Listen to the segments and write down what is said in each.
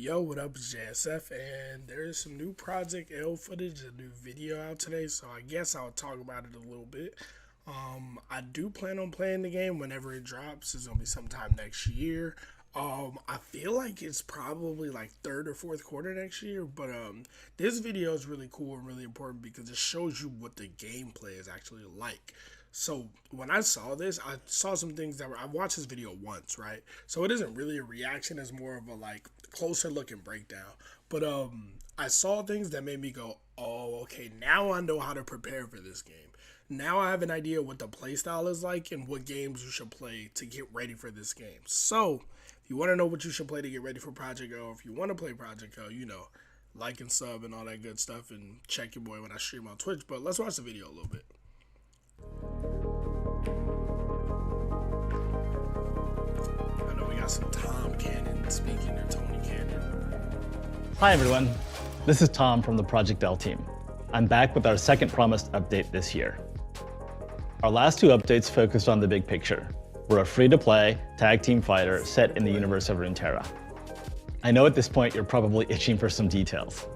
Yo, what up, it's JSF, and there's some new Project L footage, a new video out today, so I guess I'll talk about it a little bit. I do plan on playing the game whenever it drops. It's gonna be sometime next year. I feel like it's probably like third or fourth quarter next year, but this video is really cool and really important because it shows you what the gameplay is actually like. So when I saw this, I saw some things that were, I watched this video once, right? So it isn't really a reaction, it's more of a like closer look and breakdown. But I saw things that made me go, oh, okay, now I know how to prepare for this game. Now I have an idea what the playstyle is like and what games you should play to get ready for this game. So if you want to know what you should play to get ready for Project O, if you want to play Project O, you know, like and sub and all that good stuff, and check your boy when I stream on Twitch. But let's watch the video a little bit. I know we got some Tom Cannon speaking or Tony Cannon. Hi everyone, this is Tom from the Project L team. I'm back with our second promised update this year. Our last two updates focused on the big picture. We're a free-to-play, tag team fighter set in the universe of Runeterra. I know at this point you're probably itching for some details.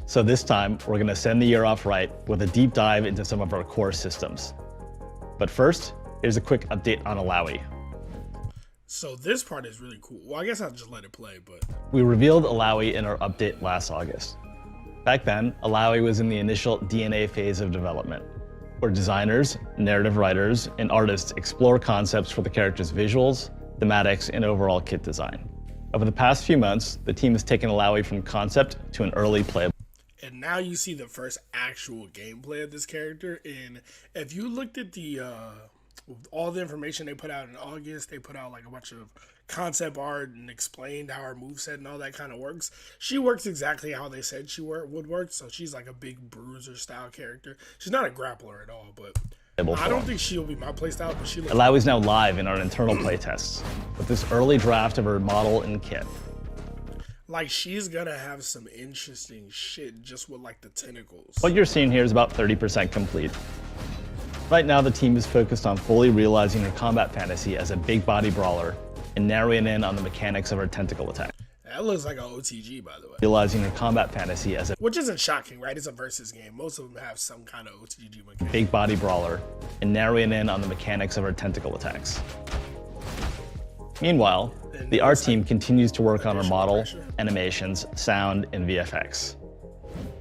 So this time, we're gonna send the year off right with a deep dive into some of our core systems. But first, here's a quick update on Malawi. So this part is really cool. Well, I guess I'll just let it play, but... We revealed Malawi in our update last August. Back then, Malawi was in the initial DNA phase of development, where designers, narrative writers, and artists explore concepts for the character's visuals, thematics, and overall kit design. Over the past few months, the team has taken Malawi from concept to an early playable. And now you see the first actual gameplay of this character. And if you looked at the all the information they put out in August, they put out like a bunch of concept art and explained how her moveset and all that kind of works. She works exactly how they said she would work. So she's like a big bruiser style character. She's not a grappler at all, but I don't think she'll be my playstyle, but she looks... Malawi is now live in our internal playtests with this early draft of her model and kit. Like, she's gonna have some interesting shit just with like the tentacles. What you're seeing here is about 30% complete. Right now, the team is focused on fully realizing her combat fantasy as a big body brawler and narrowing in on the mechanics of her tentacle attack. That looks like an OTG, by the way. Realizing her combat fantasy as a... Which isn't shocking, right? It's a versus game. Most of them have some kind of OTG mechanic. Big body brawler and narrowing in on the mechanics of her tentacle attacks. Meanwhile, the art team continues to work on her model, animations, sound, and VFX.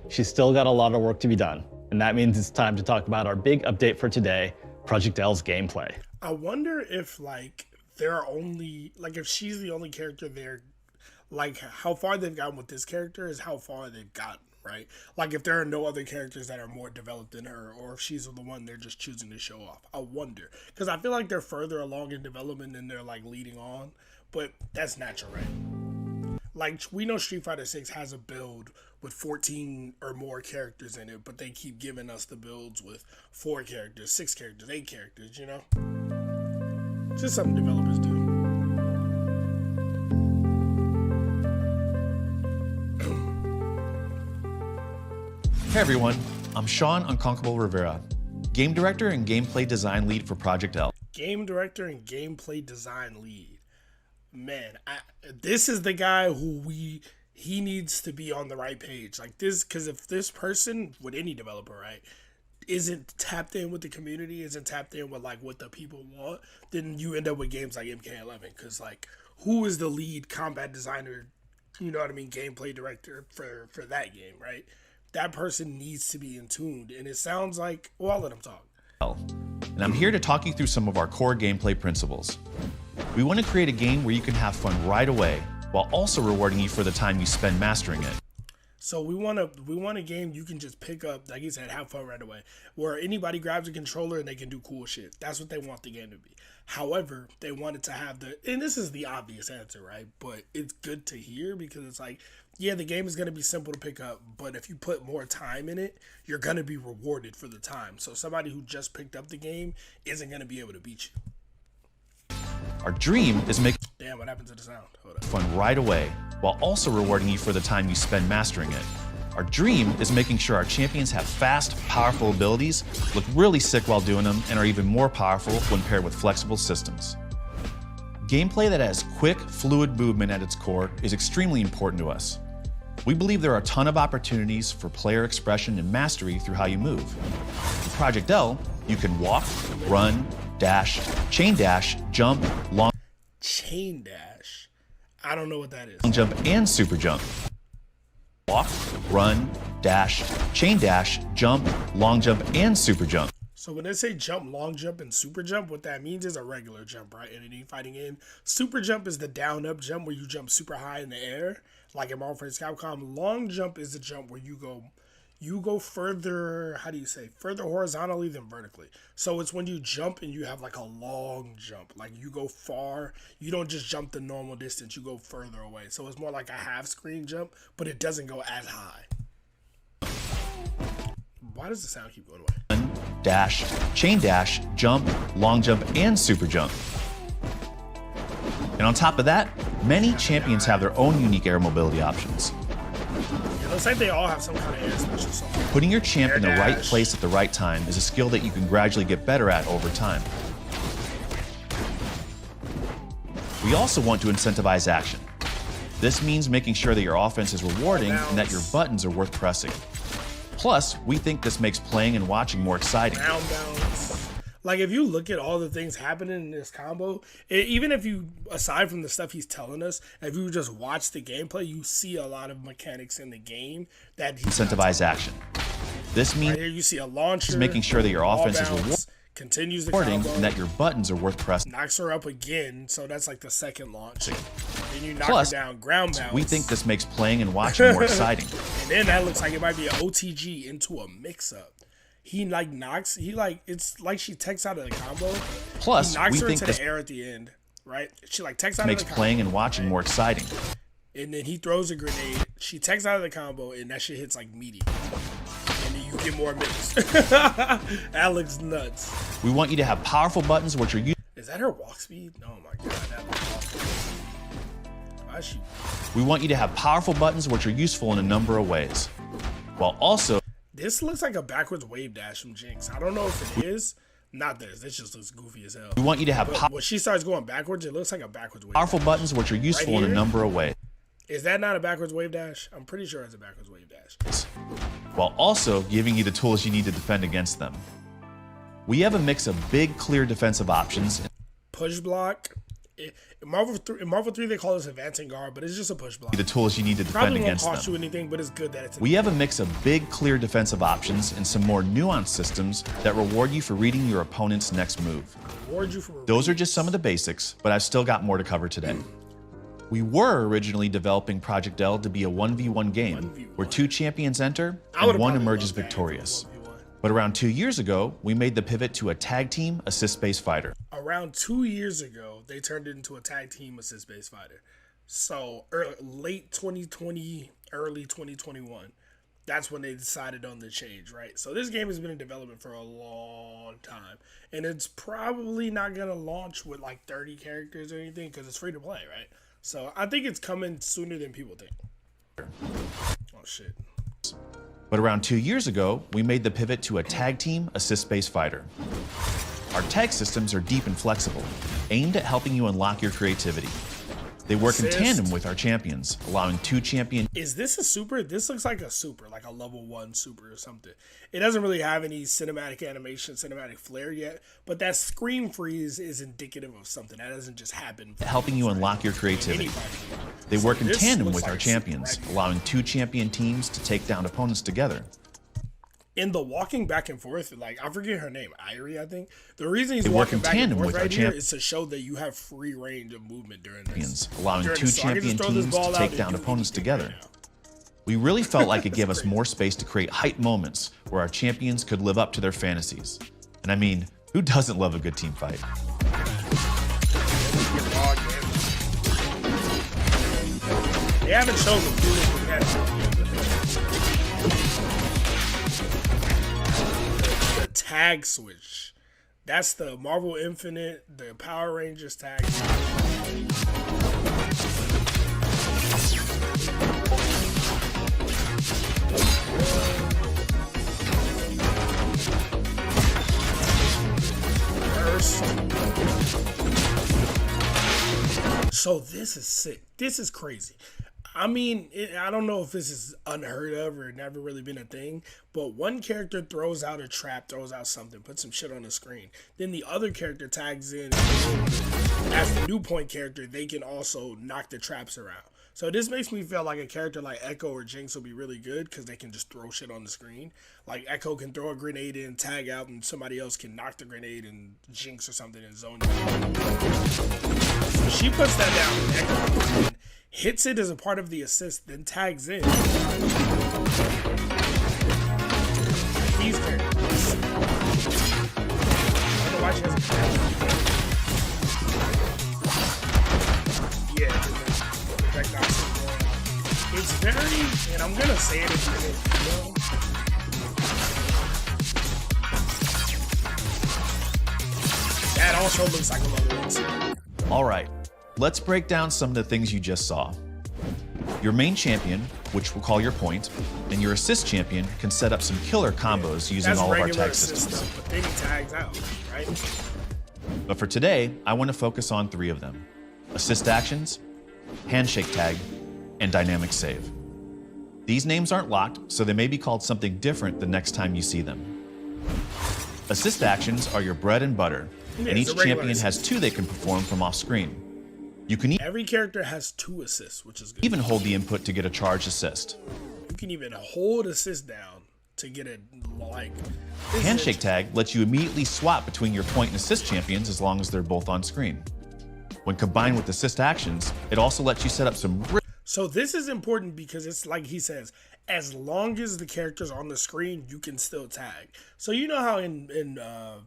She's still got a lot of work to be done, and that means it's time to talk about our big update for today, Project L's gameplay. I wonder if, like, there are only, like, if she's the only character there, like, how far they've gotten with this character is how far they've gotten, right? Like, if there are no other characters that are more developed than her, or if she's the one they're just choosing to show off. I wonder. Because I feel like they're further along in development and they're, like, leading on. But that's natural, right? Like, we know Street Fighter 6 has a build with 14 or more characters in it, but they keep giving us the builds with 4 characters, 6 characters, 8 characters, you know? Just something developers do. Hey everyone, I'm Sean Unconquerable Rivera, Game Director and Gameplay Design Lead for Project L. Game Director and Gameplay Design Lead. Man, this is the guy who he needs to be on the right page. Like this, because if this person, with any developer, right, isn't tapped in with the community, isn't tapped in with like what the people want, then you end up with games like MK11. Because like, who is the lead combat designer, you know what I mean, gameplay director for that game, right? That person needs to be in tuned, and it sounds like, well, I'll let him talk. And I'm here to talk you through some of our core gameplay principles. We want to create a game where you can have fun right away, while also rewarding you for the time you spend mastering it. So we want a game you can just pick up, like you said, have fun right away, where anybody grabs a controller and they can do cool shit. That's what they want the game to be. However, they want it to have and this is the obvious answer, right? But it's good to hear because it's like, yeah, the game is going to be simple to pick up, but if you put more time in it, you're going to be rewarded for the time. So somebody who just picked up the game isn't going to be able to beat you. Our dream is making Damn, what happened to the sound? Hold up. fun right away, while also rewarding you for the time you spend mastering it. Our dream is making sure our champions have fast, powerful abilities, look really sick while doing them, and are even more powerful when paired with flexible systems. Gameplay that has quick, fluid movement at its core is extremely important to us. We believe there are a ton of opportunities for player expression and mastery through how you move. In Project L, you can walk, run, dash, chain dash, jump, long Chain dash. I don't know what that is. jump, and super jump. Walk, run, dash, chain dash, jump, long jump, and super jump. So when they say jump, long jump, and super jump, what that means is a regular jump, right? In any fighting game. Super jump is the down-up jump where you jump super high in the air, like in Marvel vs. Capcom. Long jump is the jump where you go further, how do you say, further horizontally than vertically. So it's when you jump and you have like a long jump, like you go far. You don't just jump the normal distance, you go further away. So it's more like a half screen jump, but it doesn't go as high. Why does the sound keep going away? Dash, chain dash, jump, long jump, and super jump. And on top of that, many champions have their own unique air mobility options. It looks like they all have some kind of air special something. Putting your champ in the Air right dash. place at the right time is a skill that you can gradually get better at over time. We also want to incentivize action. This means making sure that your offense is rewarding and that your buttons are worth pressing. Plus, we think this makes playing and watching more exciting. Ground bounce. Like if you look at all the things happening in this combo, even if you, aside from the stuff he's telling us, if you just watch the gameplay, you see a lot of mechanics in the game that he's not Incentivize talking action. This means about. Right here you see a launcher. making sure that your ball offense is bounce, continues the rewarding combo, and that your buttons are worth pressing. knocks her up again, so that's like the second launch. Then you knock Plus, her down, ground bounce. We think this makes playing and watching more exciting. And then that looks like it might be an OTG into a mix-up. He like knocks, it's like she takes out of the combo. Plus, he knocks we her think into this the air at the end, right? She like takes out makes of the playing combo, and watching more exciting. and then he throws a grenade. She takes out of the combo, and that shit hits like meaty. And then you get more mix. That looks nuts. We want you to have powerful buttons which are Is that her walk speed? Oh my god, that looks awful. Why is she? We want you to have powerful buttons which are useful in a number of ways, while also This looks like a backwards wave dash from Jinx. I don't know if it is. Not this. This just looks goofy as hell. we want you to have But when she starts going backwards, it looks like a backwards wave powerful dash. buttons which are useful in a here? number of ways, Is that not a backwards wave dash? I'm pretty sure it's a backwards wave dash. while also giving you the tools you need to defend against them. We have a mix of big, clear defensive options. Push block. In Marvel 3, they call this advancing guard, but it's just a push block. The tools you need to defend Probably won't against cost them. you anything, but it's good that it's. We have a mix of big, clear defensive options and some more nuanced systems that reward you for reading your opponent's next move. Reward you for Those are just some of the basics, but I've still got more to cover today. We were originally developing Project L to be a 1v1 game 1v1. where 2 champions enter I and would've one probably emerges loved that victorious. for 1v1. But around 2 years ago, we made the pivot to a tag team assist-based fighter. Around 2 years ago, they turned it into a tag team assist-based fighter. So late 2020, early 2021, that's when they decided on the change, right? So this game has been in development for a long time, and it's probably not gonna launch with like 30 characters or anything because it's free to play, right? So I think it's coming sooner than people think. Oh shit. But around 2 years ago, we made the pivot to a tag team assist-based fighter. Our tag systems are deep and flexible, aimed at helping you unlock your creativity. They work in Assist. tandem with our champions, allowing 2 champion Is this a super? This looks like a super, like a level 1 super or something. It doesn't really have any cinematic animation, cinematic flair yet, but that screen freeze is indicative of something. That doesn't just happen. helping you unlock your creativity. Anybody. They work in this tandem looks with like our a super champions, regular. allowing 2 champion teams to take down opponents together. In the walking back and forth, like I forget her name, Irie, I think. The reason he's They work walking in back and tandem forth with our right here champ- is to show that you have free range of movement during this. Allowing During 2 this. So I can champion just throw this teams to ball out take and down do opponents anything together. right now. We really felt like it gave us more space to create hype moments where our champions could live up to their fantasies. And I mean, who doesn't love a good team fight? They haven't shown the full potential. The tag switch. That's the Marvel Infinite, the Power Rangers tag. First. So this is sick. This is crazy. I mean, I don't know if this is unheard of or never really been a thing, but one character throws out a trap, throws out something, puts some shit on the screen. Then the other character tags in. As the new point character, they can also knock the traps around. So this makes me feel like a character like Echo or Jinx will be really good because they can just throw shit on the screen. Like Echo can throw a grenade in, tag out, and somebody else can knock the grenade and Jinx or something and zone you. So she puts that down. Echo hits it as a part of the assist, then tags in. These characters. I don't know why she has a character. Yeah. It's very, and I'm gonna say it again, that also looks like a level 1. All right, let's break down some of the things you just saw. Your main champion, which we'll call your point, and your assist champion can set up some killer combos using all of our tag systems. But then he tags out, right? But for today, I want to focus on 3 of them: assist actions, handshake tag, and dynamic save. These names aren't locked, so they may be called something different the next time you see them. Assist actions are your bread and butter, and each champion has 2 they can perform from off screen. You can every character has 2 assists, which is good. Even hold the input to get a charged assist. You can even hold assist down to get it like. Handshake tag lets you immediately swap between your point and assist champions as long as they're both on screen. When combined with assist actions, it also lets you set up some. So this is important because it's like he says, as long as the character's on the screen, you can still tag. So you know how in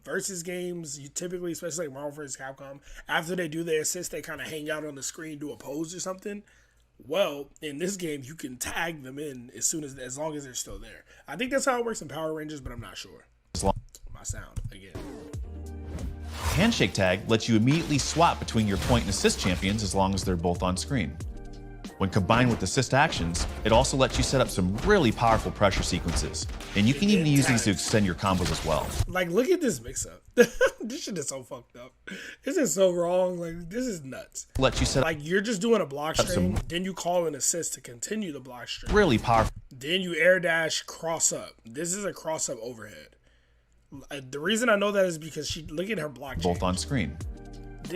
versus games, you typically, especially like Marvel vs. Capcom, after they do their assist, they kind of hang out on the screen, do a pose or something. Well, in this game, you can tag them in as long as they're still there. I think that's how it works in Power Rangers, but I'm not sure. My sound again. Handshake tag lets you immediately swap between your point and assist champions as long as they're both on screen. When combined with assist actions, it also lets you set up some really powerful pressure sequences. And you can even use these to extend your combos as well. Like, look at this mix-up. This shit is so fucked up. This is so wrong. Like, this is nuts. Let you set like, you're just doing a block string, then you call an assist to continue the block string. Really powerful. Then you air dash, cross up. This is a cross up overhead. The reason I know that is because look at her block chain. Both on screen.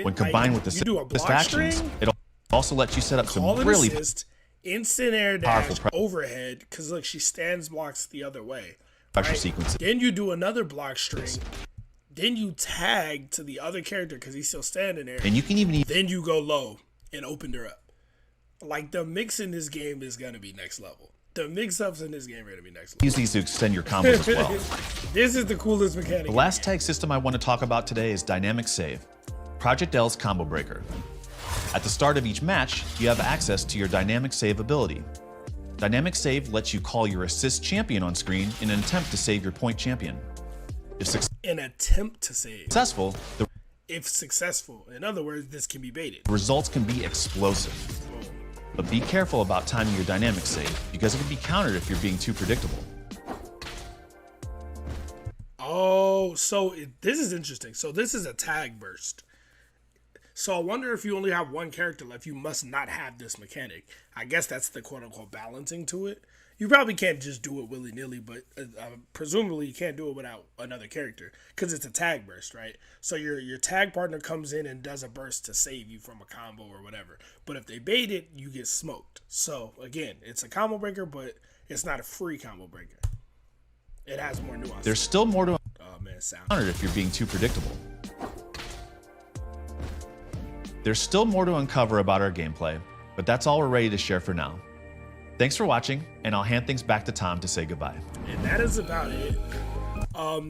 When combined with the assist actions, it also lets you set up some really assist, instant air dash overhead, because look, she stands blocks the other way. Pressure sequences. Then you do another block string. Then you tag to the other character because he's still standing there. And you can even then you go low and open her up. Like, the mix in this game is gonna be next level. The mix-ups in this game are gonna be next level. Use these to extend your combos as well. This is the coolest mechanic. The last tag system I want to talk about today is dynamic save, Project L's combo breaker. At the start of each match, you have access to your dynamic save ability. Dynamic save lets you call your assist champion on screen in an attempt to save your point champion. If successful, if successful, in other words, this can be baited. The results can be explosive. But be careful about timing your dynamic save because it can be countered if you're being too predictable. Oh, so this is interesting. So this is a tag burst. So I wonder if you only have one character left, you must not have this mechanic. I guess that's the quote-unquote balancing to it. You probably can't just do it willy-nilly, but presumably you can't do it without another character because it's a tag burst, right? So your tag partner comes in and does a burst to save you from a combo or whatever. But if they bait it, you get smoked. So again, it's a combo breaker, but it's not a free combo breaker. It has more nuance. There's still more to sound if you're being too predictable. There's still more to uncover about our gameplay, but that's all we're ready to share for now. Thanks for watching, and I'll hand things back to Tom to say goodbye. And that is about it.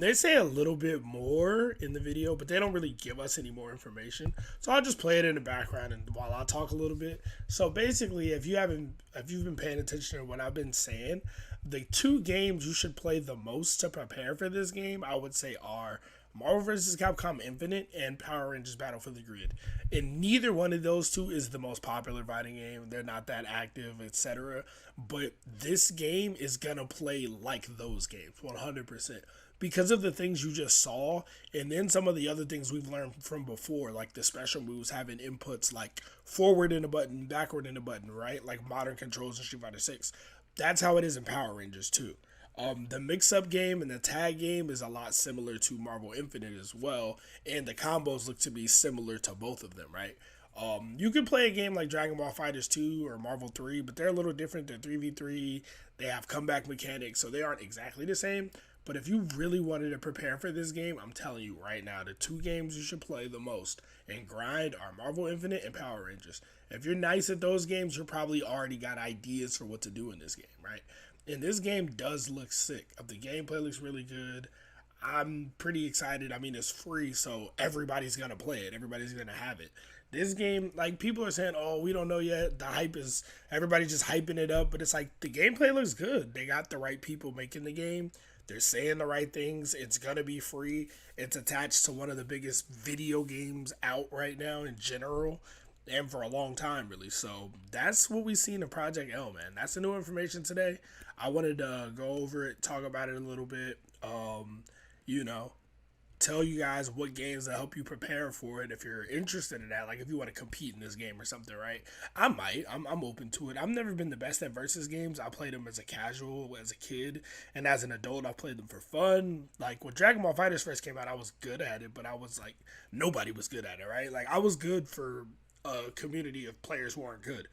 They say a little bit more in the video, but they don't really give us any more information. So I'll just play it in the background and while I talk a little bit. So basically, if you've been paying attention to what I've been saying, the 2 games you should play the most to prepare for this game, I would say, are Marvel vs. Capcom Infinite and Power Rangers Battle for the Grid. And neither one of those two is the most popular fighting game. They're not that active, etc. But this game is going to play like those games, 100%. Because of the things you just saw, and then some of the other things we've learned from before, like the special moves having inputs like forward in a button, backward in a button, right? Like modern controls in Street Fighter 6. That's how it is in Power Rangers too. The mix-up game and the tag game is a lot similar to Marvel Infinite as well, and the combos look to be similar to both of them, right? You could play a game like Dragon Ball Fighters 2 or Marvel 3, but they're a little different. They're 3v3. They have comeback mechanics, so they aren't exactly the same. But if you really wanted to prepare for this game, I'm telling you right now, the two games you should play the most and grind are Marvel Infinite and Power Rangers. If you're nice at those games, you're probably already got ideas for what to do in this game, right? And this game does look sick. The gameplay looks really good. I'm pretty excited. I mean, it's free, so everybody's going to play it. Everybody's going to have it. This game, like, people are saying, oh, we don't know yet. The hype is, everybody's just hyping it up. But it's like, the gameplay looks good. They got the right people making the game. They're saying the right things. It's going to be free. It's attached to one of the biggest video games out right now in general, and for a long time, really. So that's what we seen in Project L, man. That's the new information today. I wanted to go over it, talk about it a little bit, tell you guys what games that help you prepare for it if you're interested in that. Like if you want to compete in this game or something, right? I might. I'm open to it. I've never been the best at versus games. I played them as a casual, as a kid, and as an adult, I played them for fun. Like when Dragon Ball Fighters first came out, I was good at it, but I was like, nobody was good at it, right? Like I was good for a community of players who weren't good.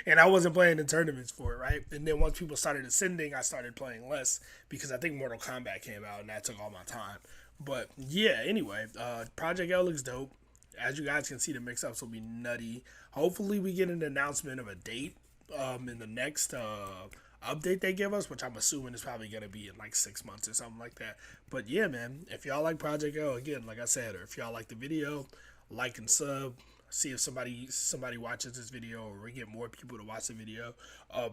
And I wasn't playing in tournaments for it, right? And then once people started ascending, I started playing less because I think Mortal Kombat came out and that took all my time. But yeah, anyway, Project L looks dope. As you guys can see, the mix-ups will be nutty. Hopefully we get an announcement of a date in the next update they give us, which I'm assuming is probably going to be in like 6 months or something like that. But yeah, man, if y'all like Project L, again, like I said, or if y'all like the video, like and sub. See if somebody watches this video, or we get more people to watch the video.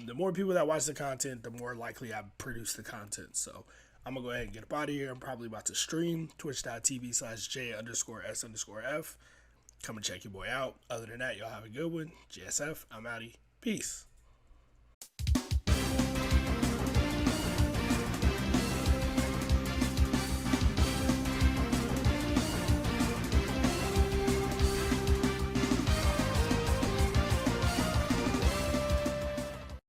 The more people that watch the content, the more likely I produce the content. So I'm going to go ahead and get up out of here. I'm probably about to stream twitch.tv/J_S_F. Come and check your boy out. Other than that, y'all have a good one. JSF, I'm outie. Peace.